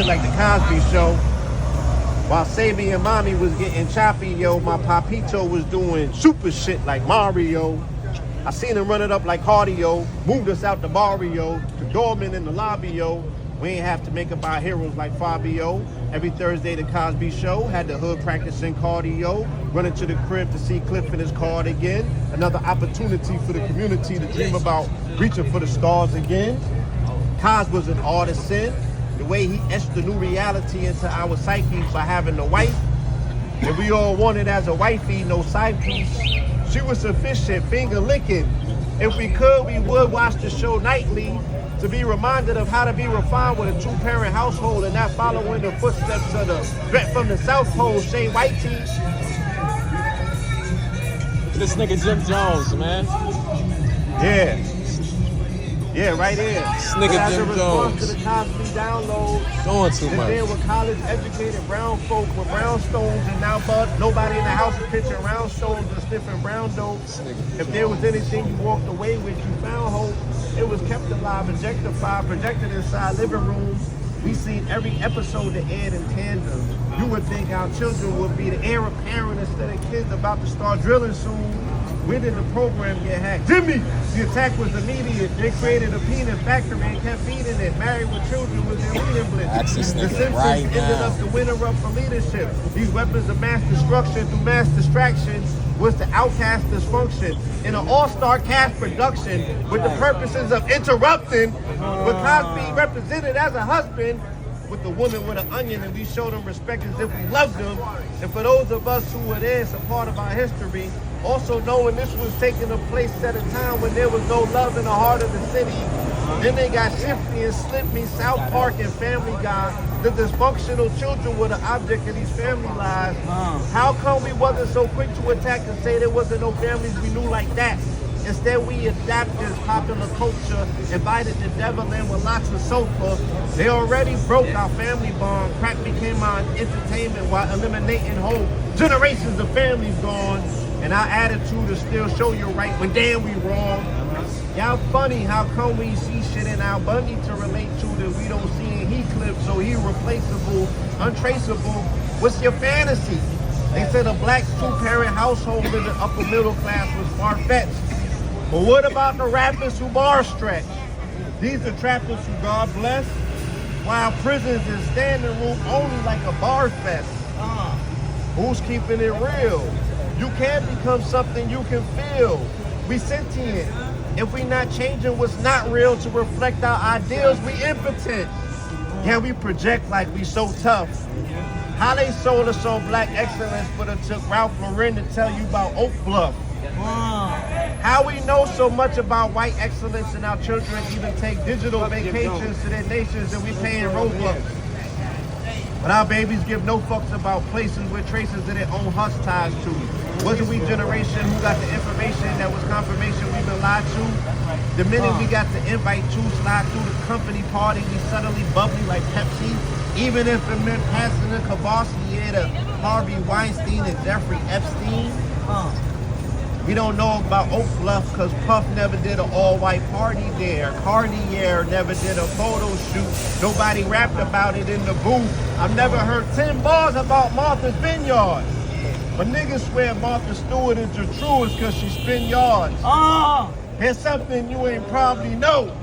Like the Cosby Show. While Sabi and Mommy was getting choppy, yo, my Papito was doing super shit like Mario. I seen him run it up like cardio, moved us out the barrio, the doorman in the lobby, yo. We ain't have to make up our heroes like Fabio. Every Thursday, the Cosby Show had the hood practicing cardio, running to the crib to see Cliff in his card again. Another opportunity for the community to dream about reaching for the stars again. Cos was an artisan. The way he etched the new reality into our psyches by having a wife. And we all wanted as a wifey, no side piece. She was sufficient, finger licking. If we could, we would watch the show nightly to be reminded of how to be refined with a two-parent household and not following the footsteps of the vet from the South Pole, Shane Whitey. This nigga Jim Jones, man. Yeah, right here. This nigga Jim Jones. To the Cosby download. Doing too much. And then with college-educated brown folk with brown stones, and now nobody in the house is pitching round stones and sniffing brown dope. If there was anything you walked away with, you found hope. It was kept alive, objectified, projected inside living rooms. We seen every episode that aired in tandem. You would think our children would be the heir apparent instead of kids about to start drilling soon. When did the program get hacked? Jimmy! The attack was immediate. They created a peanut factory and kept feeding it. Married with children was their leading blitz. The Simpsons ended up the winner-up for leadership. These weapons of mass destruction through mass distraction was the outcast dysfunction in an all-star cast production with the purposes of interrupting what Cosby represented as a husband with the woman with an onion, and we showed them respect as if we loved them. And for those of us who were there, it's a part of our history. Also knowing this was taking a place at a time when there was no love in the heart of the city. Then they got Shifty and Slip Me, South Park, and Family Guy. The dysfunctional children were the object of these family lives. How come we wasn't so quick to attack and say there wasn't no families we knew like that? Instead, we adapted popular culture, invited the devil in with lots of sofa. They already broke our family bond. Crack became our entertainment while eliminating whole generations of families gone. And our attitude is still show you right when damn we wrong. Y'all funny, how come we see shit in our Bundy to relate to that we don't see in Heathcliff, so he replaceable, untraceable. What's your fantasy? They said a black two-parent household in the upper middle class was far-fetched. But what about the rappers who bar stretch? These are trappers who God bless, while prisons is standing room only like a bar fest. Who's keeping it real? You can't become something you can feel. We sentient. If we not changing what's not real to reflect our ideals, we impotent. Yeah, we project like we so tough. How they sold us on black excellence, but it took Ralph Lauren to tell you about Oak Bluff. How we know so much about white excellence and our children even take digital vacations to their nations and we paying Roblox. But our babies give no fucks about places with traces of their own hush ties to. Wasn't we generation who got the information that was confirmation we've been lied to? The minute we got the invite to slide through the company party, we suddenly bubbly like Pepsi. Even if it meant passing the Cavassier to Harvey Weinstein and Jeffrey Epstein. We don't know about Oak Bluff because Puff never did an all-white party there. Cartier never did a photo shoot. Nobody rapped about it in the booth. I've never heard 10 bars about Martha's Vineyard. But niggas swear Martha Stewart is the truest because she spin yards. Here's something you ain't probably know.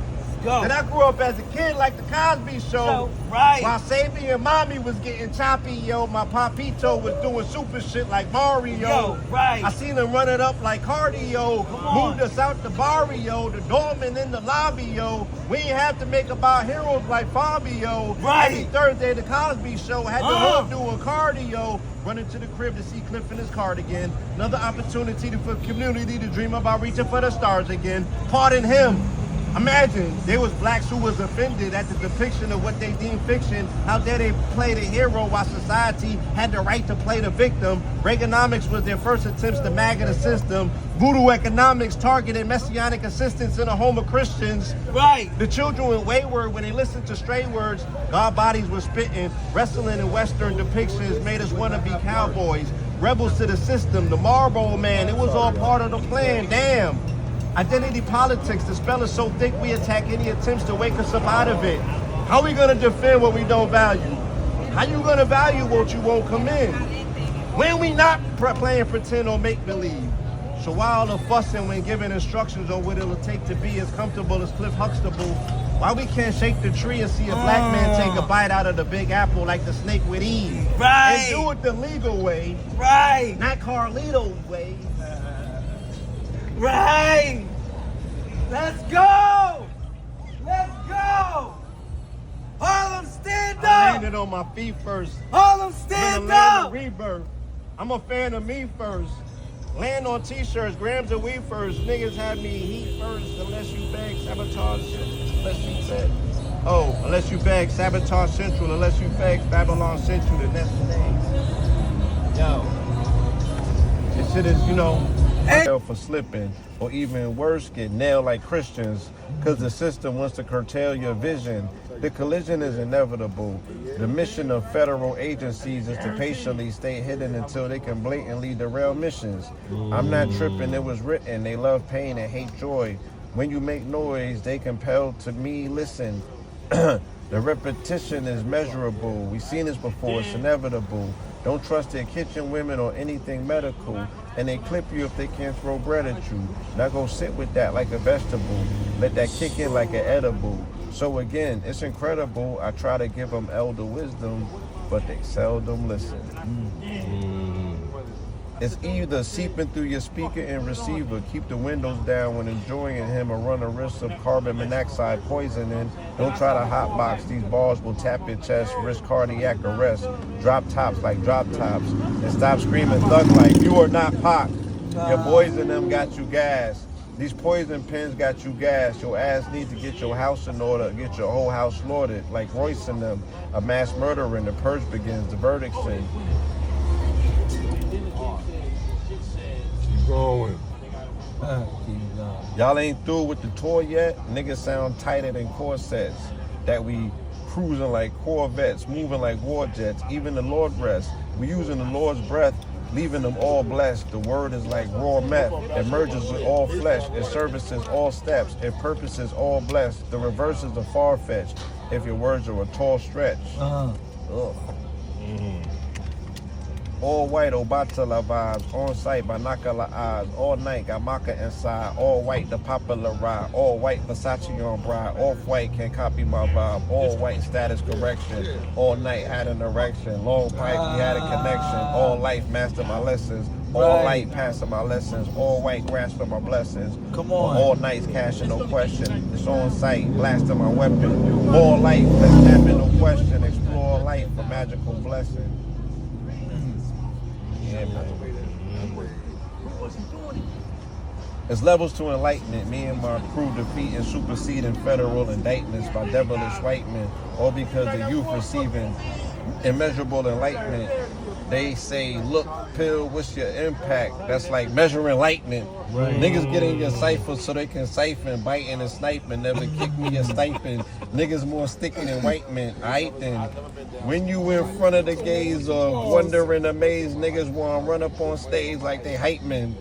That I grew up as a kid like the Cosby Show. While Sabi and Mommy was getting choppy, yo, my Papito was doing super shit like Mario. I seen him run it up like cardio. Moved us out the barrio, the doorman in the lobby, yo. We ain't have to make about heroes like Fabio. Every Thursday, the Cosby Show had the hood doing cardio. Running to the crib to see Cliff in his cardigan. Another opportunity for community to dream about reaching for the stars again. Pardon him. Imagine, there was blacks who was offended at the depiction of what they deemed fiction. How dare they play the hero while society had the right to play the victim. Reaganomics was their first attempts to MAGA the system. Voodoo economics targeted messianic assistance in a home of Christians. The children went wayward when they listened to stray words. God bodies were spitting. Wrestling and Western depictions made us want to be cowboys. Rebels to the system, the Marlboro Man, it was all part of the plan, damn. Identity politics, the spell is so thick we attack any attempts to wake us up out of it. How we gonna defend what we don't value? How you gonna value what you won't come in? When we not playing pretend or make believe? So why all the fussing when giving instructions on what it'll take to be as comfortable as Cliff Huxtable? Why we can't shake the tree and see a black man take a bite out of the big apple like the snake with Eve? Right. And do it the legal way. Right. Not Carlito's way. Right. Let's go. Let's go. Harlem, stand I up. landed on my feet first. Harlem, In the stand land of up. rebirth. I'm a fan of me first. Land on t-shirts, grams of weed first. Niggas have me heat first. Unless you beg sabotage, unless you beg. Oh, unless you beg sabotage central, unless you beg Babylon Central, the next name. Yo, this shit is, you know, for slipping, or even worse, get nailed like Christians, because the system wants to curtail your vision. The collision is inevitable. The mission of federal agencies is to patiently stay hidden until they can blatantly derail missions. I'm not tripping, it was written. They love pain and hate joy. When you make noise, they compel to me listen. The repetition is measurable. We've seen this before, it's inevitable. Don't trust their kitchen women or anything medical. And they clip you if they can't throw bread at you. Now go sit with that like a vegetable. Let that kick in like an edible. So again, it's incredible. I try to give them elder wisdom, but they seldom listen. It's either seeping through your speaker and receiver. Keep the windows down when enjoying him or run a risk of carbon monoxide poisoning. Don't try to hotbox. These balls will tap your chest, risk cardiac arrest. Drop tops like drop tops. And stop screaming thug like you are not Pac. Your boys in them got you gas. These poison pins got you gas. Your ass needs to get your house in order, get your whole house slaughtered. Like Royce and them, a mass murderer and the purge begins, the verdict's in. Going. Y'all ain't through with the tour yet? Niggas sound tighter than corsets. That we cruising like Corvettes, moving like war jets. Even the Lord rests. We using the Lord's breath, leaving them all blessed. The word is like raw meth. It merges with all flesh. It services all steps. It purposes all blessed. The reverse is the far-fetched. If your words are a tall stretch. Ugh. All white Obatala vibes, on site by Nakala eyes. All night got Maka inside. All white the popular ride. All white Versace on bride. Off white can't copy my vibe. All white status correction. All night had an erection. Long pipe we had a connection. All life master my lessons. All light passing my lessons. All white grasping my blessings. Come on. All nights cashing no question. It's on sight blasting my weapon. All life let's snapping no question. Explore life a magical blessing. It's levels to enlightenment. Me and my crew defeating, superseding federal indictments by devilish white men, all because the youth receiving immeasurable enlightenment. They say, look, pill, what's your impact? That's like measuring lightning. Right. Niggas get in your cipher so they can siphon, biting and sniping, never kick me a stipend. Niggas more sticky than white men. Aight then. When you in front of the gaze of wonder and amaze, niggas wanna run up on stage like they hype men.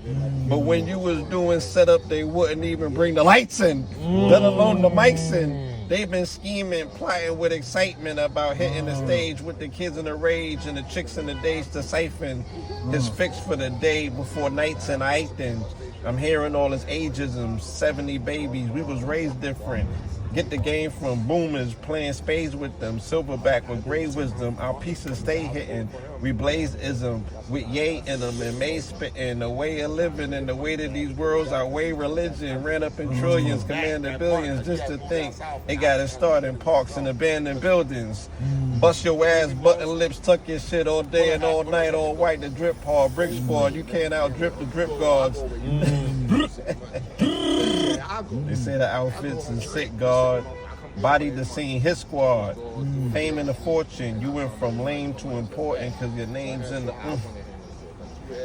But when you was doing setup, they wouldn't even bring the lights in, let alone the mics in. They've been scheming, plotting with excitement about hitting the stage with the kids in the rage and the chicks in the days to siphon. It's fixed for the day before nights and I then. I'm hearing all this ageism, 70 babies, we was raised different. Get the game from boomers, playing spades with them. Silverback with great wisdom, our pieces stay hitting. We blaze ism with yay in them and may spitting. The way of living and the way that these worlds are way religion. Ran up in trillions, commanding billions just to think. They got to start in parks and abandoned buildings. Bust your ass, button lips, tuck your shit all day and all night, all white, the drip hard, brick squad. You can't out drip the drip guards. They say the outfits is sick, God. Body the scene, his squad. Fame and the fortune. You went from lame to important because your name's in the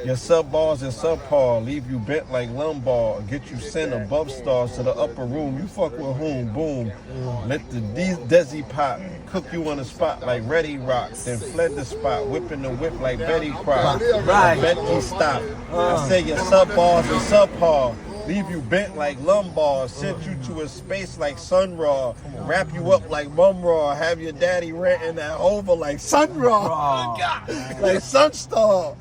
Your sub bars and subpar. Leave you bent like lumbar. Get you sent above stars to the upper room. You fuck with whom? Boom. Let the Desi pop. Cook you on the spot like Ready Rock. Then fled the spot. Whipping the whip like Betty Croc. Right. Betty stop. I say your sub bars and subpar. leave you bent like lumbar, sent you to a space like Sun Ra, wrap you up like Mum Ra, have your daddy renting that over like Sun Ra, like Sunstar.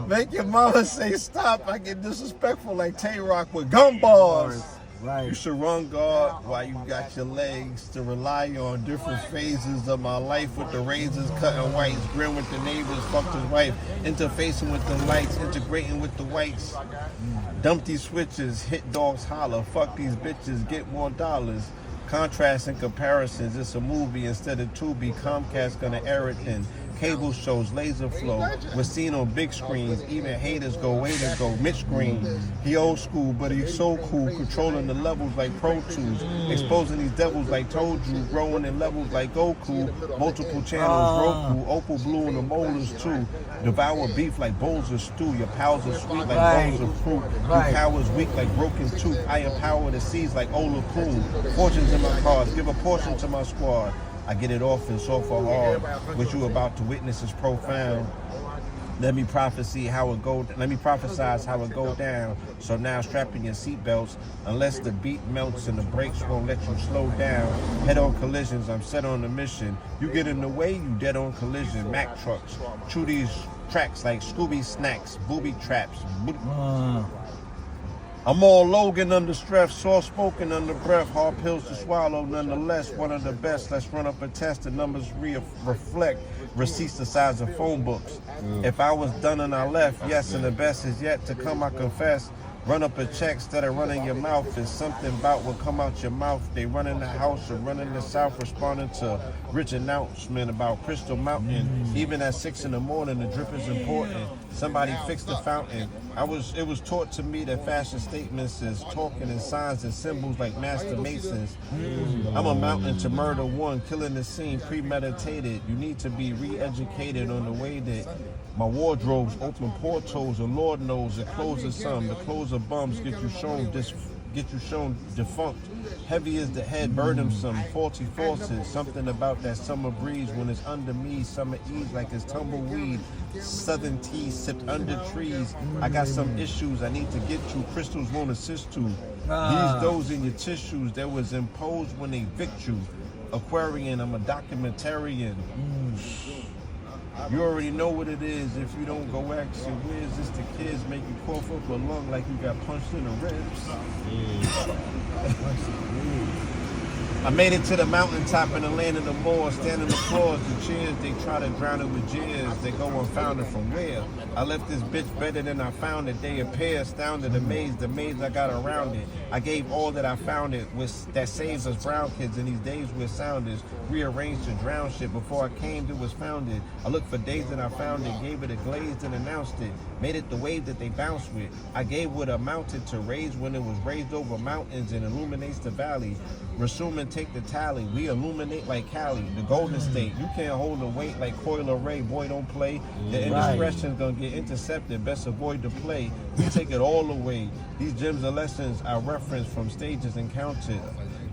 Make your mama say stop. I get disrespectful like Tay-Rock with gumbars. Right. You should run guard while you got your legs to rely on different phases of my life with the razors, cutting whites, grin with the neighbors, fucked his wife, interfacing with the lights, integrating with the whites. Dump these switches, hit dogs holler, fuck these bitches, get more dollars. Contrast and comparisons, it's a movie instead of Tubi. Comcast gonna air it then. Cable shows, laser flow, we're seen on big screens. Even haters go, waiters go, Mitch Green. He old school, but he's so cool, controlling the levels like Pro Tools, exposing these devils like Told You, growing in levels like Goku. Multiple channels, Roku, Opal Blue and the molars too. Devour beef like bowls of stew. Your pals are sweet like bowls of fruit. Your power's weak like broken tooth. I empower the seas like Ola Cool. Fortunes in my cards, give a portion to my squad. I get it off and so for hard. What you about to witness is profound. Let me prophesize how it go down. So now strap in your seatbelts. Unless the beat melts and the brakes won't let you slow down. Head-on collisions, I'm set on a mission. You get in the way, you dead on collision. Mack trucks, chew these tracks like Scooby snacks, booby traps. I'm all Logan under stress, soft-spoken under breath, hard pills to swallow nonetheless, one of the best. Let's run up a test, the numbers reflect, receipts the size of phone books. If I was done and I left, yes, and the best is yet to come, I confess. Run up a check instead of running your mouth. There's something about what come out your mouth. They run in the house or run in the south, responding to rich announcement about Crystal Mountain. Even at 6 in the morning, the drip is important. Somebody fix the fountain. It was taught to me that fashion statements is talking in signs and symbols like master masons. I'm a mountain to murder one, killing the scene, premeditated. You need to be re-educated on the way that my wardrobes open portals, and Lord knows it closes some. The close of bums get you shown defunct. Heavy is the head, burdensome, faulty forces. Something about that summer breeze when it's under me. Summer ease like it's tumbleweed. Southern tea sipped under trees. I got some issues I need to get to. Crystals won't assist to. These those in your tissues that was imposed when they vict you. Aquarian, I'm a documentarian. You already know what it is. If you don't go ask your whiz, it's the kids make you cough up a lung like you got punched in the ribs. I made it to the mountaintop in the land of the Moors, standing applause, the cheers, they try to drown it with jeers, they go unfounded from where? I left this bitch better than I found it, they appear astounded, amazed, the maze I got around it. I gave all that I found it, that saves us brown kids in these days where sound is rearranged to drown shit. Before I came, it was founded. I looked for days and I found it, gave it a glaze and announced it, made it the wave that they bounced with. I gave what amounted to raise when it was raised over mountains and illuminates the valley. Resume and take the tally. We illuminate like Cali, the Golden State. You can't hold the weight like Coil Ray. Boy, don't play. The indiscretion's gonna get intercepted. Best avoid the play. We take it all away. These gems are lessons I reference from stages encountered.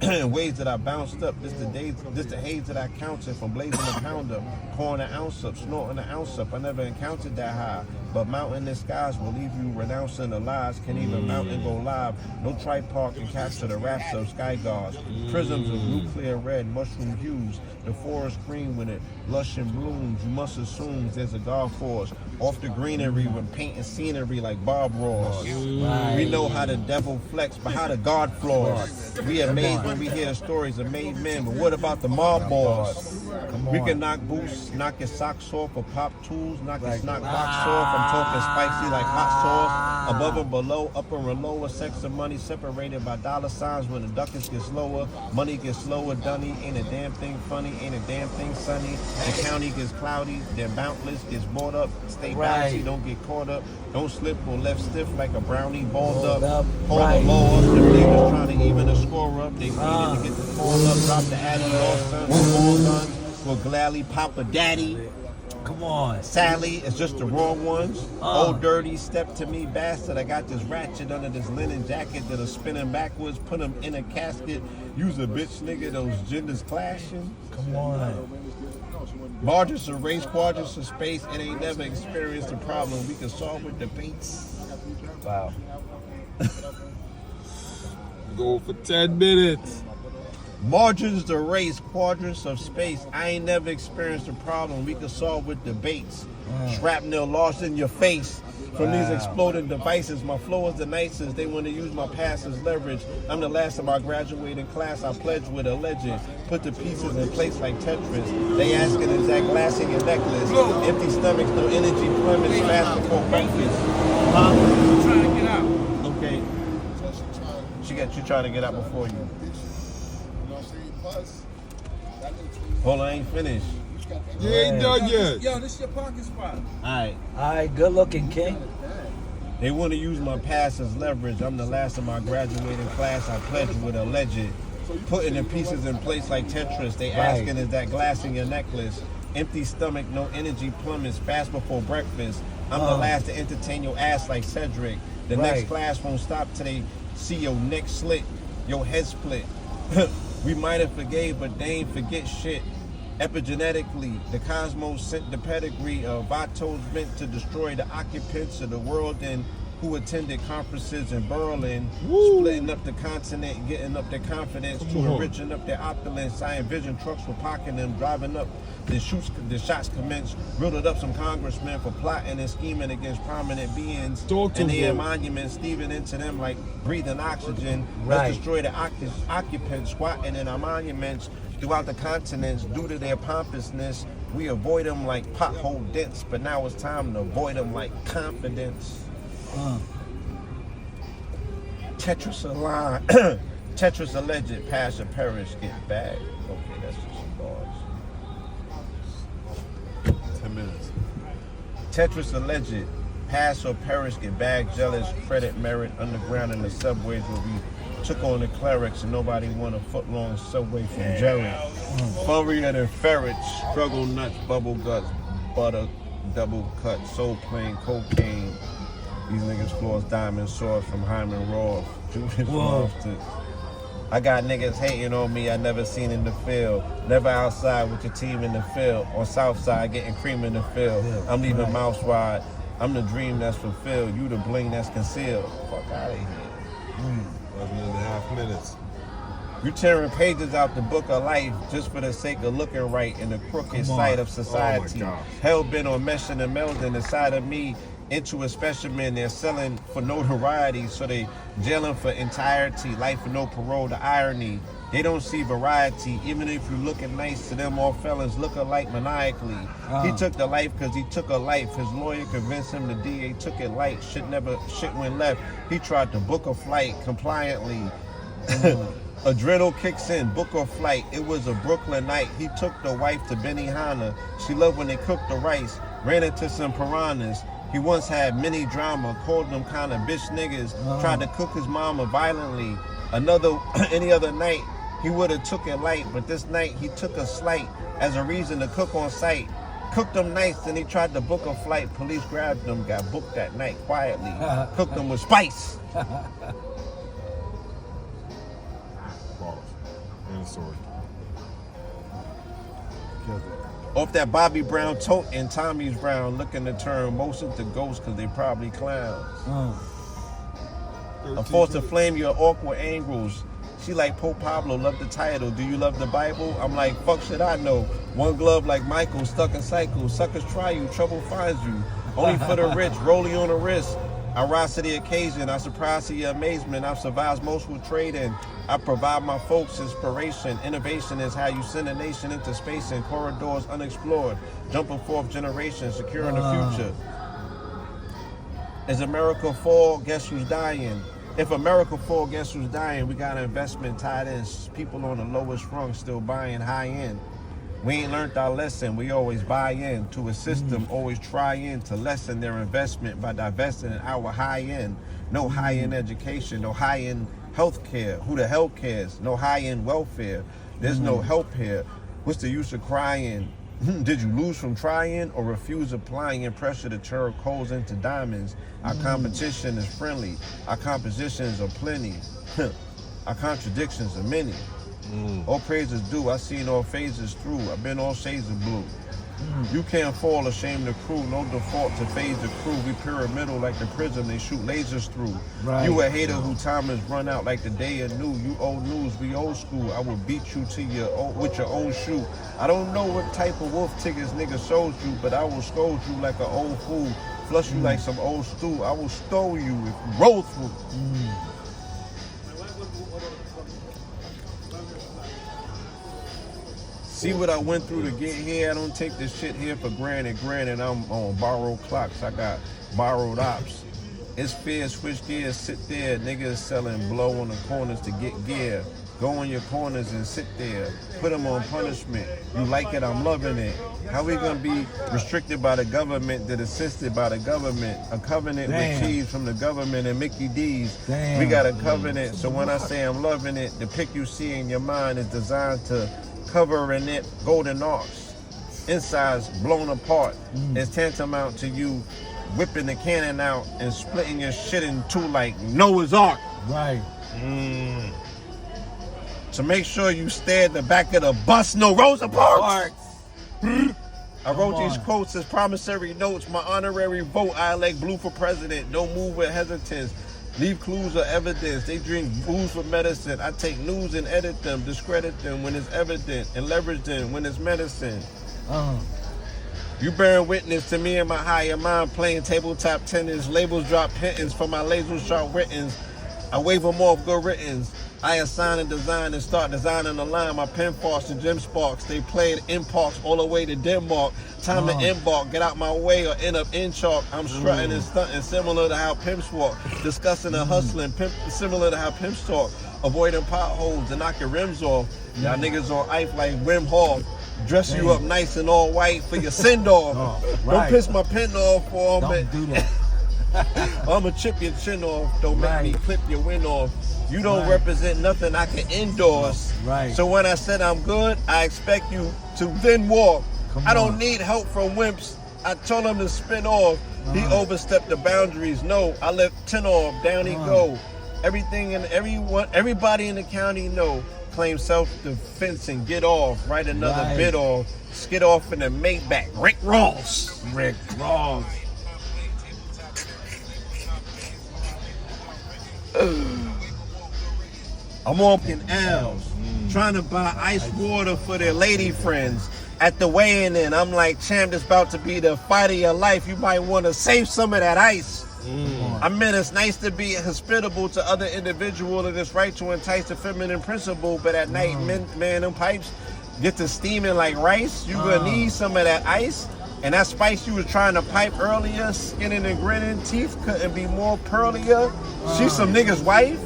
Ways that I bounced up. This the haze that I counted from blazing a pound up, pouring an ounce up, snorting an ounce up. I never encountered that high. But mountain and skies will leave you renouncing the lies. Can't even mount and go live. No tripod can capture the raps of sky guards. Prisms of nuclear red, mushroom hues. The forest green with it, lush and blooms. You must assume there's a God force. Off the greenery when painting scenery like Bob Ross. We know how the devil flex, but how the God floors. We amazed when we hear the stories of made men, but what about the mob boss? We can knock boots, knock your socks off, or pop tools, knock your snot box off. I'm talking spicy like hot sauce. Above and below, upper and lower, sex and money separated by dollar signs. When the duckets get slower, money gets slower, dunny. Ain't a damn thing funny, ain't a damn thing sunny. The county gets cloudy, their bountless gets bought up. Stay bouncy, don't get caught up. Don't slip or left stiff like a brownie balled up. Hold the low up, the niggas trying to even a score up. They needed to get the call up, drop the addy, lost sons, all guns. Will gladly pop a daddy. Come on. Sadly, it's just the wrong ones. Old dirty, step to me, bastard. I got this ratchet under this linen jacket that'll spin him backwards, put him in a casket. Use a bitch nigga, those genders clashing. Come on. Margins of race, quadrants of space, it ain't never experienced a problem we can solve with debates. Wow. Go for 10 minutes. Margins the race, quadrants of space. I ain't never experienced a problem we can solve with debates. Shrapnel lost in your face from these exploding devices. My flow is the nicest. They want to use my past as leverage. I'm the last of my graduating class. I pledge with a legend. Put the pieces in place like Tetris. They asking, is that glass in your necklace? Empty stomachs, no energy, plumage, fast before breakfast. I'm trying to get out. Okay. She got you trying to get out before you. Hold on, I ain't finished. You ain't done yet. Yo, this is your parking spot. Alright. Good looking, King. They want to use my past as leverage. I'm the last of my graduating class. I pledge with a legend. Putting the pieces in place like Tetris. They asking, is that glass in your necklace? Empty stomach, no energy, plumbers, fast before breakfast. I'm the last to entertain your ass like Cedric. The next class won't stop till they see your neck slit, your head split. We might have forgave, but they ain't forget shit. Epigenetically, the cosmos sent the pedigree of Vatos meant to destroy the occupants of the world and who attended conferences in Berlin, splitting up the continent, getting up their confidence to enriching up their opulence. I envision trucks with pocketing them, driving up. The shots commenced, riddled up some congressmen for plotting and scheming against prominent beings. And their monuments, Steven into them like breathing oxygen. Let's destroy the occupants, squatting in our monuments throughout the continents due to their pompousness. We avoid them like pothole dents, but now it's time to avoid them like confidence. Tetris align, Tetris alleged, pass or perish, get bagged. Okay, that's just some bars. 10 minutes. Tetris alleged, pass or perish, get bagged, jealous, credit, merit, underground in the subways where we took on the clerics and nobody won a foot-long subway from Jerry. Furrier than ferrets, struggle nuts, bubble guts, butter, double cut, soul plane, cocaine. These niggas floors diamond swords from Hyman Roth. Judas Loftus. I got niggas hating on me I never seen in the field. Never outside with your team in the field. On south side getting cream in the field. I'm leaving mouse wide. I'm the dream that's fulfilled. You the bling that's concealed. Fuck out of here. 11.5 minutes. You tearing pages out the book of life just for the sake of looking right in the crooked sight of society. Hell bent on meshing and melding inside of me into a specimen. They're selling for notoriety, so they jailing for entirety. Life for no parole, the irony. They don't see variety, even if you looking nice to them. All felons look alike maniacally. He took the life because he took a life. His lawyer convinced him the DA took it light. Shit went left. He tried to book a flight compliantly. Adrenal kicks in, book or flight. It was a Brooklyn night. He took the wife to Benihana. She loved when they cooked the rice. Ran into some piranhas. He once had many drama, called them kind of bitch niggas. Tried to cook his mama violently. Any other night, he would have took it light, but this night he took a slight as a reason to cook on sight. Cooked them nice, then he tried to book a flight. Police grabbed him, got booked that night quietly. Cooked them with spice. Off that Bobby Brown tote and Tommy's Brown, looking to turn most of the ghosts because they probably clowns. I'm forced to flame your awkward angles. She like Pope Pablo, love the title. Do you love the Bible? I'm like, fuck shit I know. One glove like Michael, stuck in cycles. Suckers try you, trouble finds you. Only for the rich, rolling on the wrist. I rise to the occasion, I surprise to your amazement. I've survived most with trading. I provide my folks inspiration. Innovation is how you send a nation into space and corridors unexplored. Jumping fourth generation, securing the future. Is America fall? Guess who's dying? If America fall, guess who's dying? We got an investment tied in. People on the lowest rung still buying high end. We ain't learned our lesson. We always buy in to a system, always trying to lessen their investment by divesting in our high end. No high end education, no high end health care. Who the hell cares? No high end welfare. There's no help here. What's the use of crying? Did you lose from trying or refuse applying pressure to turn coals into diamonds? Our competition is friendly. Our compositions are plenty. Our contradictions are many. All praise is due. I seen all phases through. I've been all shades of blue. You can't fall, ashamed the crew. No default to phase the crew. We pyramidal like the prism they shoot lasers through. Right. You a hater who time has run out like the day of new. You old news, we old school. I will beat you to with your own shoe. I don't know what type of wolf tickets niggas sold you, but I will scold you like an old fool. Flush you like some old stew. I will stole you if you roll through. See what I went through to get here. I don't take this shit here for granted. Granted, I'm on borrowed clocks. I got borrowed ops. It's fair, switch gears, sit there. Niggas selling blow on the corners to get gear. Go in your corners and sit there. Put them on punishment. You like it, I'm loving it. How we gonna be restricted by the government that assisted by the government? A covenant with cheese from the government and Mickey D's. Damn. We got a covenant, so when I say I'm loving it, the pic you see in your mind is designed to cover in it golden arcs. Insides blown apart. It's tantamount to you whipping the cannon out and splitting your shit in two like Noah's Ark. Right. So make sure you stay at the back of the bus, no Rosa Parks. I wrote these quotes as promissory notes. My honorary vote, I elect blue for president. Don't move with hesitance. Leave clues or evidence. They drink booze for medicine. I take news and edit them, discredit them when it's evident, and leverage them when it's medicine. You bearing witness to me and my higher mind playing tabletop tennis. Labels drop hints for my laser sharp writtens. I wave them off good writtens. I assign and design and start designing a line. My pen farts to gym sparks. They played in parks all the way to Denmark. Time to embark, get out my way or end up in chalk. I'm strutting and stunting, similar to how pimps walk. Discussing and hustling, similar to how pimps talk. Avoiding potholes and knocking rims off. Y'all niggas on ice like Wim Hof. Dress you up nice and all white for your send-off. Don't piss my pen off for Don't do that. I'ma chip your chin off. Don't make me clip your win off. You don't represent nothing I can endorse. So when I said I'm good, I expect you to then walk. I don't need help from wimps. I told him to spin off. He overstepped the boundaries. No, I left 10 off. Down he go. Everything and everybody in the county know. Claim self-defense and get off. Write another bit off. Skid off in the Maybach. Rick Ross. Rick Ross. I'm walking L's, trying to buy ice water for their lady friends. At the weighing in, I'm like, champ, this about to be the fight of your life. You might want to save some of that ice. I mean, it's nice to be hospitable to other individuals and it's right to entice the feminine principle, but at night, man, them pipes get to steaming like rice. You gonna need some of that ice. And that spice you was trying to pipe earlier, skinning and grinning, teeth couldn't be more pearlier. She's some nigga's wife.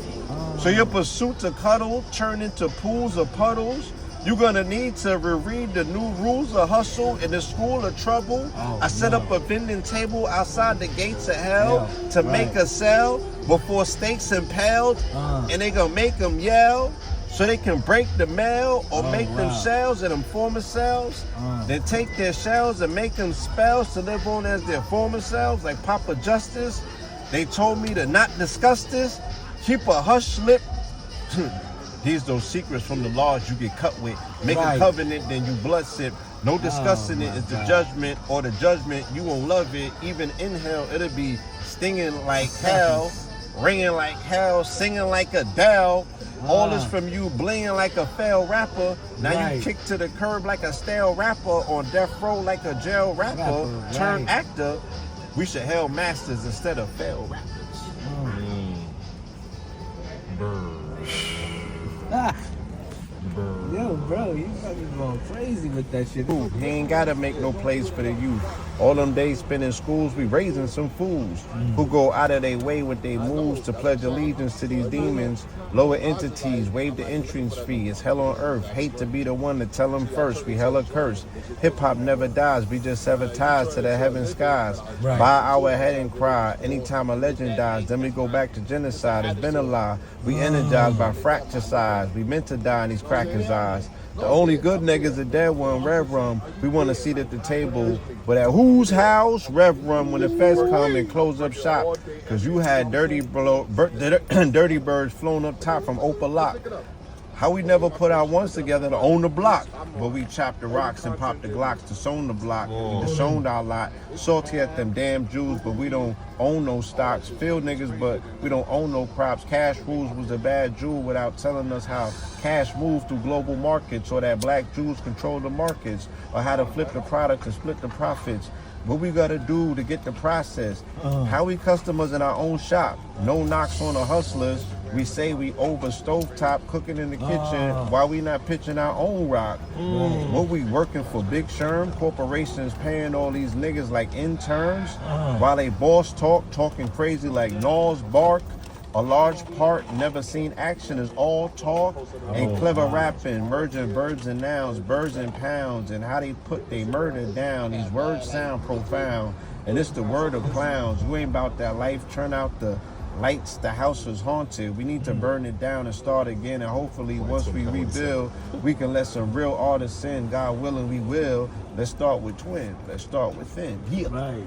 So your pursuit to cuddle turn into pools of puddles. You're gonna need to reread the new rules of hustle in the school of trouble. I set up a vending table outside the gates of hell to make a sell before stakes impaled. And they gonna make them yell so they can break the mail or make them shells in them former cells. Then take their shells and make them spells to live on as their former selves like Papa Justice. They told me to not discuss this. Keep a hush lip. These those secrets from the laws you get cut with. Make a covenant, then you blood sip. No discussing it is the judgment or the judgment. You won't love it. Even in hell, it'll be stinging like hell, ringing like hell, singing like Adele. All this from you blinging like a failed rapper. Now you kick to the curb like a stale rapper. On death row like a jail rapper. Turn actor. We should hail masters instead of failed rappers. Yo, bro, you fucking going crazy with that shit. He ain't gotta make no place for the youth. All them days spent in schools, we raising some fools who go out of their way with their moves to pledge allegiance to these demons. Lower entities, waive the entrance fee. It's hell on earth. Hate to be the one to tell them first. We hella cursed. Hip hop never dies. We just sever ties to the heaven skies. Bow our head and cry. Anytime a legend dies, then we go back to genocide. It's been a lie. We energized by fracture size. We meant to die in these crackers' eyes. The only good niggas a dead one, Rev Rum. We want to seat at the table. But at whose house? Rev Rum when the feds come and close up shop. Cause you had dirty birds flown up top from Opalak. How we never put our ones together to own the block, but we chopped the rocks and popped the glocks to sown the block, to shown our lot. Salty at them damn Jews, but we don't own no stocks. Field niggas, but we don't own no crops. Cash rules was a bad Jew without telling us how cash moved through global markets, or that black Jews control the markets, or how to flip the product and split the profits. What we gotta do to get the process? How we customers in our own shop? No knocks on the hustlers. We say we over stovetop cooking in the kitchen while we not pitching our own rock. What we working for Big Sherm? Corporations paying all these niggas like interns while they boss talking crazy like Nas bark. A large part never seen action is all talk and clever rapping, merging birds and nouns, birds and pounds, and how they put they murder down. These words sound profound, and it's the word of clowns. You ain't about that life, turn out the lights, the house was haunted. We need to burn it down and start again, and hopefully once we rebuild, we can let some real artists in. God willing, we will. Let's start with Twin. Let's start with Thin. Yeah. Right.